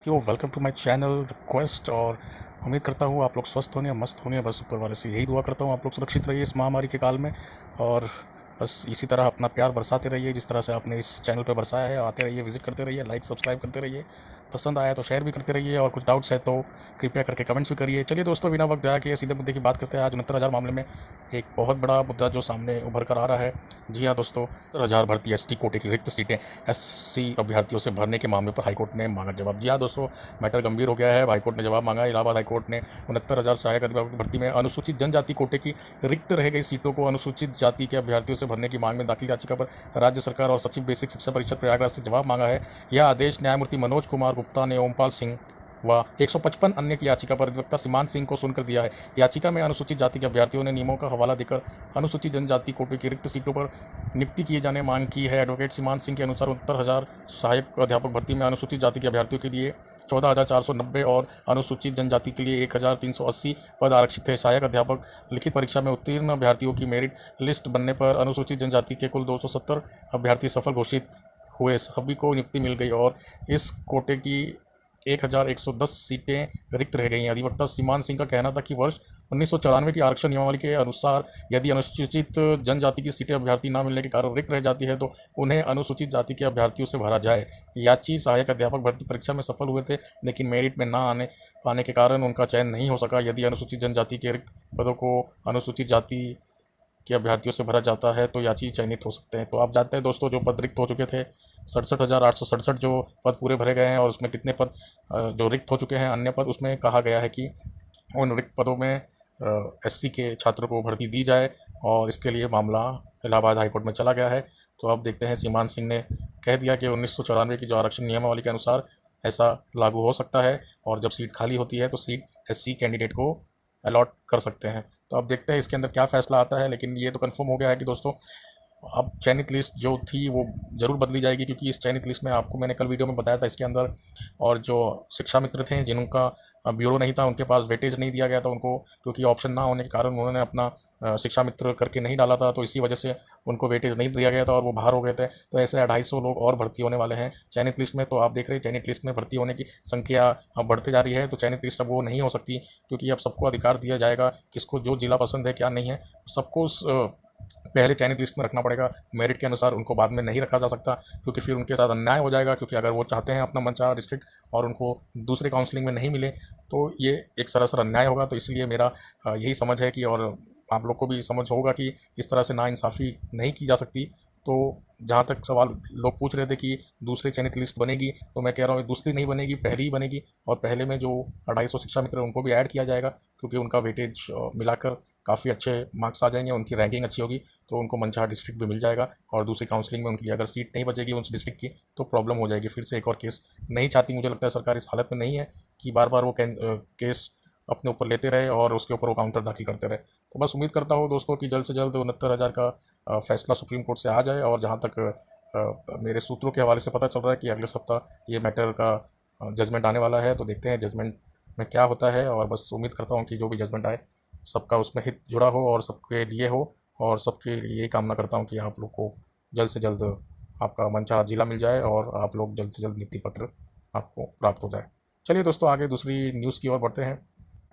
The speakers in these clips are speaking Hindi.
साथियों, welcome to my channel request. और उम्मीद करता हूँ आप लोग स्वस्थ होंगे, मस्त होंगे। बस ऊपर वाले से यही दुआ करता हूँ आप लोग सुरक्षित रहिए इस महामारी के काल में। और बस इसी तरह अपना प्यार बरसाते रहिए जिस तरह से आपने इस चैनल पर बरसाया है। आते रहिए, विजिट करते रहिए, लाइक सब्सक्राइब करते रहिए। पसंद आया तो शेयर भी करते रहिए, और कुछ डाउट्स है तो कृपया करके कमेंट्स भी करिए। चलिए दोस्तों, बिना वक्त जाके सीधे मुद्दे की बात करते हैं। आज 69,000 मामले में एक बहुत बड़ा मुद्दा जो सामने उभर कर आ रहा है। जी हाँ दोस्तों, 69,000 भर्ती एसटी कोटे की रिक्त सीटें एससी अभ्यर्थियों से भरने के मामले पर हाईकोर्ट ने मांगा जवाब। जी हाँ दोस्तों, मैटर गंभीर हो गया है। हाईकोर्ट ने जवाब मांगा। इलाहाबाद हाईकोर्ट ने 69,000 सहायक अध्यापक भर्ती में अनुसूचित जनजाति कोटे की रिक्त रह गई सीटों को अनुसूचित जाति के अभ्यर्थियों से भरने की मांग में दाखिल याचिका पर राज्य सरकार और सचिव बेसिक शिक्षा परिषद प्रयागराज से जवाब मांगा है। यह आदेश न्यायमूर्ति मनोज कुमार गुप्ता ने ओमपाल सिंह व 155 अन्य की याचिका पर अधिवक्ता सीमान सिंह को सुनकर दिया है। याचिका में अनुसूचित जाति के अभ्यर्थियों ने नियमों का हवाला देकर अनुसूचित जनजाति कोटे की रिक्त सीटों पर नियुक्ति किए जाने मांग की है। एडवोकेट सीमान सिंह के अनुसार 69,000 सहायक अध्यापक भर्ती में अनुसूचित जाति के अभ्यर्थियों के लिए 14,490 और अनुसूचित जनजाति के लिए 1,380 पद आरक्षित थे। सहायक अध्यापक लिखित परीक्षा में उत्तीर्ण अभ्यर्थियों की मेरिट लिस्ट बनने पर अनुसूचित जनजाति के कुल 270 अभ्यर्थी सफल घोषित हुए। सभी को नियुक्ति मिल गई और इस कोटे की 1,110 सीटें रिक्त रह गई हैं। अधिवक्ता सीमान सिंह का कहना था कि वर्ष 1994 की आरक्षण नियमावली के अनुसार यदि अनुसूचित जनजाति की सीटें अभ्यर्थी न मिलने के कारण रिक्त रह जाती है तो उन्हें अनुसूचित जाति के अभ्यर्थियों से भरा जाए। याची सहायक अध्यापक भर्ती परीक्षा में सफल हुए थे, लेकिन मेरिट में न आने पाने के कारण उनका चयन नहीं हो सका। यदि अनुसूचित जनजाति के रिक्त पदों को अनुसूचित जाति के अभ्यर्थियों से भरा जाता है तो याची चयनित हो सकते हैं। तो आप जानते हैं दोस्तों, जो पद रिक्त हो चुके थे 67,867 जो पद पूरे भरे गए हैं, और उसमें कितने पद जो रिक्त हो चुके हैं अन्य पद, उसमें कहा गया है कि उन रिक्त पदों में एससी के छात्रों को भर्ती दी जाए, और इसके लिए मामला इलाहाबाद हाईकोर्ट में चला गया है। तो अब देखते हैं, सीमान सिंह ने कह दिया कि 1994 की जो आरक्षण नियमावली के अनुसार ऐसा लागू हो सकता है, और जब सीट खाली होती है तो सीट एससी कैंडिडेट को अलॉट कर सकते हैं। तो अब देखते हैं इसके अंदर क्या फैसला आता है। लेकिन ये तो कंफर्म हो गया है कि दोस्तों अब चयनित लिस्ट जो थी वो ज़रूर बदली जाएगी, क्योंकि इस चयनित लिस्ट में आपको मैंने कल वीडियो में बताया था इसके अंदर, और जो शिक्षा मित्र थे जिनका ब्यूरो नहीं था उनके पास वेटेज नहीं दिया गया था उनको, क्योंकि ऑप्शन ना होने के कारण उन्होंने अपना शिक्षा मित्र करके नहीं डाला था, तो इसी वजह से उनको वेटेज नहीं दिया गया था और वो बाहर हो गए थे। तो ऐसे 250 लोग और भर्ती होने वाले हैं चयनित लिस्ट में। तो आप देख रहे हैं चयनित लिस्ट में भर्ती होने की संख्या अब बढ़ते जा रही है। तो चयनित लिस्ट अब वो नहीं हो सकती, क्योंकि अब सबको अधिकार दिया जाएगा, किसको जो जिला पसंद है क्या नहीं है सबको पहले चयनित लिस्ट में रखना पड़ेगा। मेरिट के अनुसार उनको बाद में नहीं रखा जा सकता, क्योंकि फिर उनके साथ अन्याय हो जाएगा। क्योंकि अगर वो चाहते हैं अपना मनचाहा डिस्ट्रिक्ट और उनको दूसरे काउंसलिंग में नहीं मिले तो ये एक सरासर अन्याय होगा। तो इसलिए मेरा यही समझ है कि, और आप लोग को भी समझ होगा कि इस तरह से नाइंसाफ़ी नहीं की जा सकती। तो जहाँ तक सवाल लोग पूछ रहे थे कि दूसरी चयनित लिस्ट बनेगी, तो मैं कह रहा हूँ दूसरी नहीं बनेगी, पहली ही बनेगी। और पहले में जो 250 शिक्षा मित्र उनको भी ऐड किया जाएगा, क्योंकि उनका वेटेज मिलाकर काफ़ी अच्छे मार्क्स आ जाएंगे, उनकी रैंकिंग अच्छी होगी, तो उनको मनचाहा डिस्ट्रिक्ट भी मिल जाएगा। और दूसरी काउंसलिंग में उनके लिए अगर सीट नहीं बचेगी उस डिस्ट्रिक्ट की तो प्रॉब्लम हो जाएगी। फिर से एक और केस नहीं चाहती, मुझे लगता है सरकार इस हालत में नहीं है कि बार बार वो केस अपने ऊपर लेते रहे और उसके ऊपर वो काउंटर दाखिल करते रहे। तो बस उम्मीद करता हूँ दोस्तों कि जल्द से जल्द 69,000 का फैसला सुप्रीम कोर्ट से आ जाए। और जहाँ तक मेरे सूत्रों के हवाले से पता चल रहा है कि अगले सप्ताह ये मैटर का जजमेंट आने वाला है। तो देखते हैं जजमेंट में क्या होता है, और बस उम्मीद करता हूँ कि जो भी जजमेंट आए सबका उसमें हित जुड़ा हो और सबके लिए हो। और सबके लिए यही कामना करता हूँ कि आप लोग को जल्द से जल्द आपका मनचाहा जिला मिल जाए और आप लोग जल्द से जल्द नियुक्ति पत्र आपको प्राप्त हो जाए। चलिए दोस्तों, आगे दूसरी न्यूज़ की ओर बढ़ते हैं।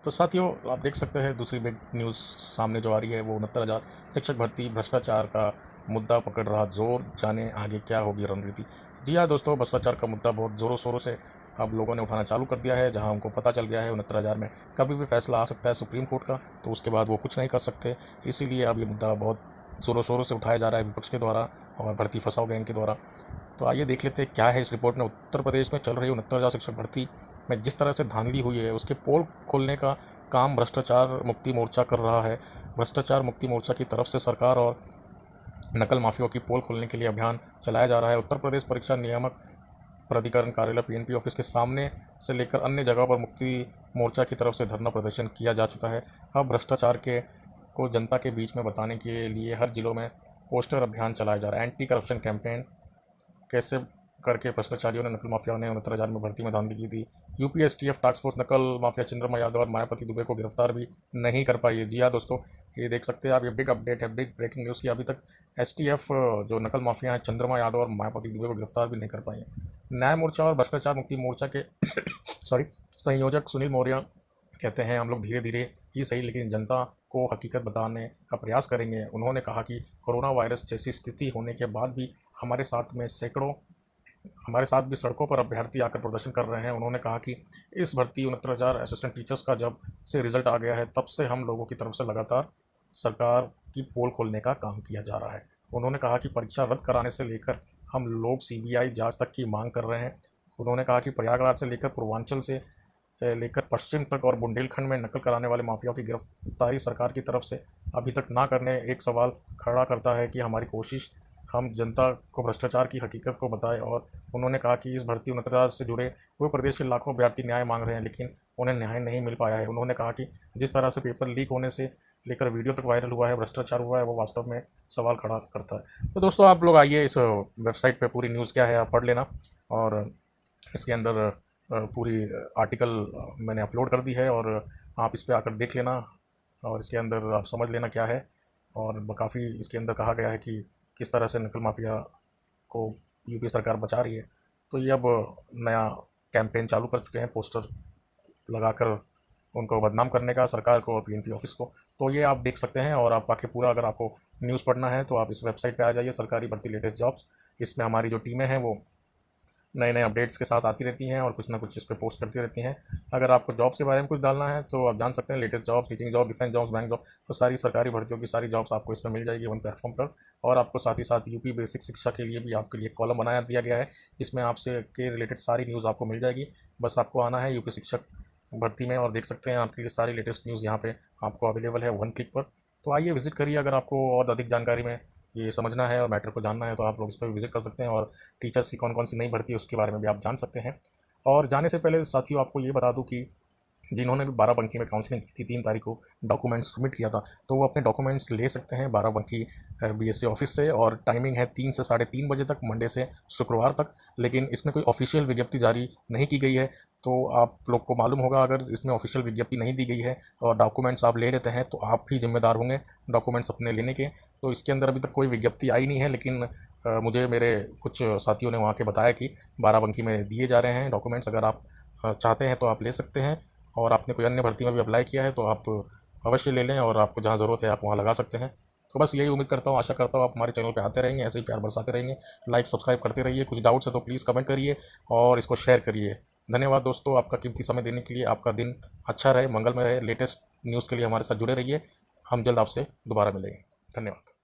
तो साथियों, आप देख सकते हैं दूसरी बिग न्यूज़ सामने जो आ रही है वो 69,000 शिक्षक भर्ती भ्रष्टाचार का मुद्दा पकड़ रहा जोर। जाने आगे क्या होगी रणनीति। जी हाँ दोस्तों, भ्रष्टाचार का मुद्दा बहुत ज़ोरों शोरों से अब लोगों ने उठाना चालू कर दिया है। जहां हमको पता चल गया है 69,000 में कभी भी फैसला आ सकता है सुप्रीम कोर्ट का, तो उसके बाद वो कुछ नहीं कर सकते। इसीलिए अब ये मुद्दा बहुत ज़ोरों शोरों से उठाया जा रहा है विपक्ष के द्वारा और भर्ती फंसाओ गैंग के द्वारा। तो आइए देख लेते हैं क्या है इस रिपोर्ट में। उत्तर प्रदेश में चल रही 69,000 शिक्षक भर्ती में जिस तरह से धांधली हुई है, उसके पोल खोलने का काम भ्रष्टाचार मुक्ति मोर्चा कर रहा है। भ्रष्टाचार मुक्ति मोर्चा की तरफ से सरकार और नकल माफियाओं की पोल खोलने के लिए अभियान चलाया जा रहा है। उत्तर प्रदेश परीक्षा नियामक प्राधिकरण कार्यालय पीएनपी ऑफिस के सामने से लेकर अन्य जगहों पर मुक्ति मोर्चा की तरफ से धरना प्रदर्शन किया जा चुका है। अब भ्रष्टाचार के को जनता के बीच में बताने के लिए हर जिलों में पोस्टर अभियान चलाया जा रहा है। एंटी करप्शन कैंपेन कैसे करके भ्रष्टाचारियों ने, नकल माफियाओं ने 69,000 में भर्ती में धांधली की थी। यूपी एसटीएफ टास्क फोर्स नकल माफिया चंद्रमा यादव और मायावती दुबे को गिरफ्तार भी नहीं कर पाई है। जी हाँ दोस्तों, ये देख सकते हैं आप, ये बिग अपडेट है, बिग ब्रेकिंग न्यूज़ की अभी तक एसटीएफ जो नकल माफिया हैं चंद्रमा यादव और मायावती दुबे को गिरफ्तार भी नहीं कर पाई है। न्याय मोर्चा और भ्रष्टाचार मुक्ति मोर्चा के सॉरी संयोजक सुनील मौर्य कहते हैं, हम लोग धीरे धीरे ही सही लेकिन जनता को हकीकत बताने का प्रयास करेंगे। उन्होंने कहा कि कोरोना वायरस जैसी स्थिति होने के बाद भी हमारे साथ भी सड़कों पर अभ्यर्थी आकर प्रदर्शन कर रहे हैं। उन्होंने कहा कि इस भर्ती 69,000 असिस्टेंट टीचर्स का जब से रिजल्ट आ गया है तब से हम लोगों की तरफ से लगातार सरकार की पोल खोलने का काम किया जा रहा है। उन्होंने कहा कि परीक्षा रद्द कराने से लेकर हम लोग सीबीआई जांच तक की मांग कर रहे हैं। उन्होंने कहा कि प्रयागराज से लेकर पूर्वांचल से लेकर पश्चिम तक और बुंदेलखंड में नकल कराने वाले माफियाओं की गिरफ्तारी सरकार की तरफ से अभी तक ना करने एक सवाल खड़ा करता है कि हमारी कोशिश हम जनता को भ्रष्टाचार की हकीकत को बताएं। और उन्होंने कहा कि इस भर्ती 69,000 से जुड़े हुए प्रदेश के लाखों अभ्यर्थी न्याय मांग रहे हैं लेकिन उन्हें न्याय नहीं मिल पाया है। उन्होंने कहा कि जिस तरह से पेपर लीक होने से लेकर वीडियो तक वायरल हुआ है, भ्रष्टाचार हुआ है, वो वास्तव में सवाल खड़ा करता है। तो दोस्तों आप लोग आइए, इस वेबसाइट पर पूरी न्यूज़ क्या है आप पढ़ लेना, और इसके अंदर पूरी आर्टिकल मैंने अपलोड कर दी है और आप इस पर आकर देख लेना और इसके अंदर आप समझ लेना क्या है। और काफ़ी इसके अंदर कहा गया है कि किस तरह से नकल माफिया को यूपी सरकार बचा रही है। तो ये अब नया कैंपेन चालू कर चुके हैं, पोस्टर लगाकर उनको बदनाम करने का, सरकार को और पीएनपी ऑफिस को। तो ये आप देख सकते हैं और आप आके पूरा, अगर आपको न्यूज़ पढ़ना है तो आप इस वेबसाइट पे आ जाइए, सरकारी भर्ती लेटेस्ट जॉब्स। इसमें हमारी जो टीमें हैं वो नए नए अपडेट्स के साथ आती रहती हैं और कुछ ना कुछ इस पर पोस्ट करती रहती हैं। अगर आपको जॉब्स के बारे में कुछ डालना है तो आप जान सकते हैं, latest job, teaching job, defence jobs, bank job, तो सारी सरकारी भर्तियों की सारी जॉब्स आपको इसमें मिल जाएगी वन प्लेटफॉर्म पर। और आपको साथ ही साथ यूपी बेसिक शिक्षा के लिए भी आपके लिए कॉलम बनाया दिया गया है, इसमें आपसे के रिलेटेड सारी न्यूज़ आपको मिल जाएगी। बस आपको आना है यूपी शिक्षक भर्ती में और देख सकते हैं आपके लिए सारी लेटेस्ट न्यूज़ यहाँ पे आपको अवेलेबल है वन क्लिक पर। तो आइए विजिट करिए। अगर आपको और अधिक जानकारी में ये समझना है और मैटर को जानना है तो आप लोग इस पर विजिट कर सकते हैं और टीचर्स की कौन कौन सी नई भर्ती है उसके बारे में भी आप जान सकते हैं। और जाने से पहले साथियों आपको ये बता दूं कि जिन्होंने भी बाराबंकी में काउंसलिंग की थी 3 तारीख को डॉक्यूमेंट्स सबमिट किया था, तो वो अपने डॉक्यूमेंट्स ले सकते हैं बाराबंकी बीएससी ऑफिस से। और टाइमिंग है 3 से 3:30 बजे तक, मंडे से शुक्रवार तक। लेकिन इसमें कोई ऑफिशियल विज्ञप्ति जारी नहीं की गई है, तो आप लोग को मालूम होगा अगर इसमें ऑफिशियल विज्ञप्ति नहीं दी गई है और डॉक्यूमेंट्स आप ले लेते हैं तो आप ही जिम्मेदार होंगे डॉक्यूमेंट्स अपने लेने के। तो इसके अंदर अभी तक कोई विज्ञप्ति आई नहीं है, लेकिन मुझे मेरे कुछ साथियों ने वहाँ के बताया कि बाराबंकी में दिए जा रहे हैं डॉक्यूमेंट्स। अगर आप चाहते हैं तो आप ले सकते हैं, और आपने कोई अन्य भर्ती में भी अप्लाई किया है तो आप अवश्य ले लें और आपको जहाँ ज़रूरत है आप वहाँ लगा सकते हैं। तो बस यही उम्मीद करता हूँ, आशा करता हूँ आप हमारे चैनल पे आते रहेंगे, ऐसे ही प्यार बरसाते रहेंगे, लाइक सब्सक्राइब करते रहिए। कुछ डाउट्स है तो प्लीज़ कमेंट करिए और इसको शेयर करिए। धन्यवाद दोस्तों, आपका कीमती समय देने के लिए। आपका दिन अच्छा रहे, मंगल में रहे। लेटेस्ट न्यूज़ के लिए हमारे साथ जुड़े रहिए। हम जल्द आपसे दोबारा मिलेंगे। धन्यवाद।